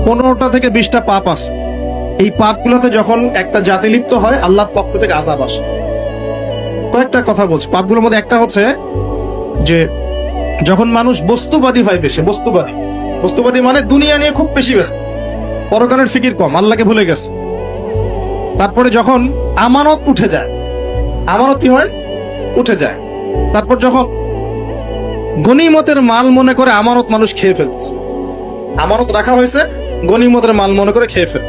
15টা থেকে 20টা পাপ আছে। এই পাপগুলোতে যখন একটা জাতি লিপ্ত হয়, আল্লাহর পক্ষ থেকে আযাব আসে। কয়েকটা কথা বলছি। পাপগুলোর মধ্যে একটা হচ্ছে যে যখন মানুষ বস্তুবাদী হয়, বেশি বস্তুবাদী মানে দুনিয়া নিয়ে খুব বেশি ব্যস্ত, পরকালের ফিকির কম, আল্লাহকে ভুলে গেছে। তারপরে যখন আমানত উঠে যায়, আমানত কি হয়? উঠে যায়। তারপর যখন গনিমতের মাল মনে করে আমানত মানুষ খেয়ে ফেলতেছে, আমানত রাখা হয়েছে, গনিমতের মাল মনে করে খেয়ে ফেলে।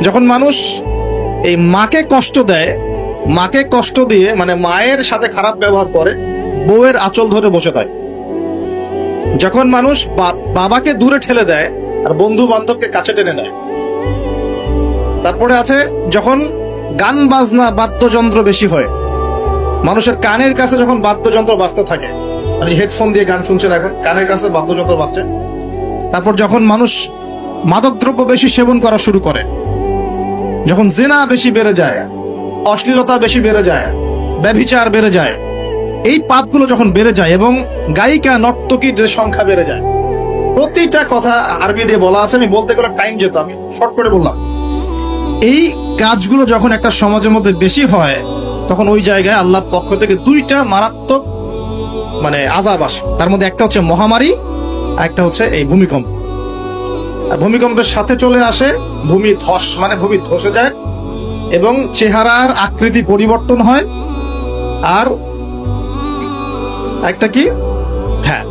যখন মানুষ এই মাকে কষ্ট দেয়, মাকে কষ্ট দিয়ে মানে মায়ের সাথে খারাপ ব্যবহার করে, বউয়ের আঁচল ধরে বসে থাকে। যখন মানুষ বাবাকে দূরে ঠেলে দেয় আর বন্ধু বান্ধবকে কাছে টেনে নেয়। তারপরে আছে যখন গান বাজনা বাদ্যযন্ত্র বেশি হয়, মানুষের কানের কাছে যখন বাদ্যযন্ত্র বাজতে থাকে, মানে হেডফোন দিয়ে গান শুনছেন, এখন কানের কাছে বাদ্যযন্ত্র বাজছে। তারপর যখন মানুষ মাদকদ্রব্য বেশি সেবন করা শুরু করে, যখন জিনা বেশি বেড়ে যায়, অশ্লীলতা বেশি বেড়ে যায়, ব্যভিচার বেড়ে যায়, এই পাপগুলো যখন বেড়ে যায় এবং গায়িকা নর্তকীর যে সংখ্যা বেড়ে যায়, প্রতিটা কথা আরবি দিয়ে বলা আছে, আমি বলতে গেলে টাইম যেত, আমি শর্ট করে বললাম। এই কাজগুলো যখন একটা সমাজের মধ্যে বেশি হয়, তখন ওই জায়গায় আল্লাহর পক্ষ থেকে 2টা মারাত্মক মানে আযাব আসে। তার মধ্যে একটা হচ্ছে মহামারী, একটা হচ্ছে এই ভূমিকম্প। আর ভূমিকম্পের সাথে চলে আসে ভূমি ধস, মানে ভূমি ধসে যায় এবং চেহারার আকৃতি পরিবর্তন হয়। আর একটা কি, হ্যাঁ,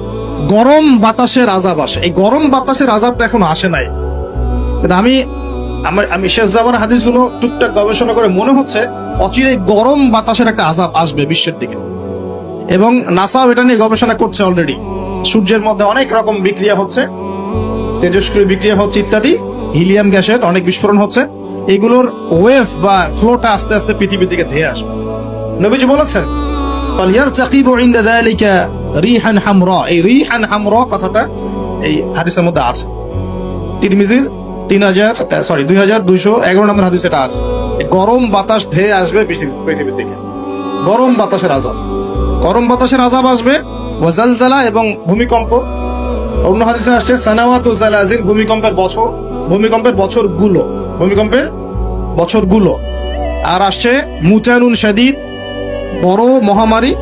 গরম বাতাসের আযাব আসে। এই গরম বাতাসের আযাবটা এখন আসে নাই, আমি শেষ জামানার হাদিসগুলো টুকটাক গবেষণা করে মনে হচ্ছে অচিরেই গরম বাতাসের একটা আযাব আসবে বিশ্বের দিকে। এবং নাসাও এটা নিয়ে গবেষণা করছে অলরেডি। সূর্যের মধ্যে অনেক রকম বিক্রিয়া হচ্ছে, তেজস্ক্রিয় বিক্রিয়া হচ্ছে ইত্যাদি, হিলিয়াম গ্যাসের অনেক বিস্ফোরণ হচ্ছে। এগুলোর ওয়েভ বা ফ্লোটা আস্তে আস্তে পৃথিবীর দিকে ধেয়ে আসবে। নবীজি বলেছেন ফালইয়ারতাকিবু ইনদা যালিকা রিহান হামরা। এই রিহান হামরা কথাটা এই হাদিসের মধ্যে আছে। তিরমিজির 2211 নম্বর হাদিস এটা আছে। গরম বাতাস ধেয়ে আসবে পৃথিবীর দিকে, গরম বাতাসের আযাব, গরম বাতাসের আযাব আসবে। ওয়াজালজালা এবং ভূমিকম্প। অন্য হাদিসে আসছে সানাওয়াতু জালাজিল, ভূমিকম্পের বছরগুলো। আর আসছে মুতানুন শাদীদ, বড় মহামারী।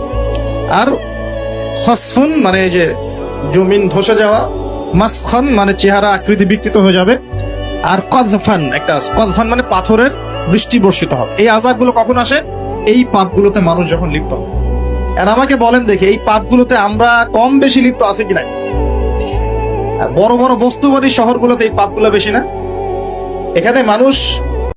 আর খসফুন মানে যে জমিন ধসে যাওয়া, মাসখান মানে চেহারা আকৃতি বিকৃত হয়ে যাবে। আর কযফান মানে পাথরের বৃষ্টি বর্ষিত হবে। এই আযাবগুলো কখন আসে? এই পাপগুলোতে মানুষ যখন লিপ্ত। আর আমাকে বলেন দেখি, এই পাপগুলোতে আমরা কম বেশি লিপ্ত আছি কিনা? বড় বড় বস্তুবাদী শহরগুলোতে এই পাপগুলো বেশি না? এখানে মানুষ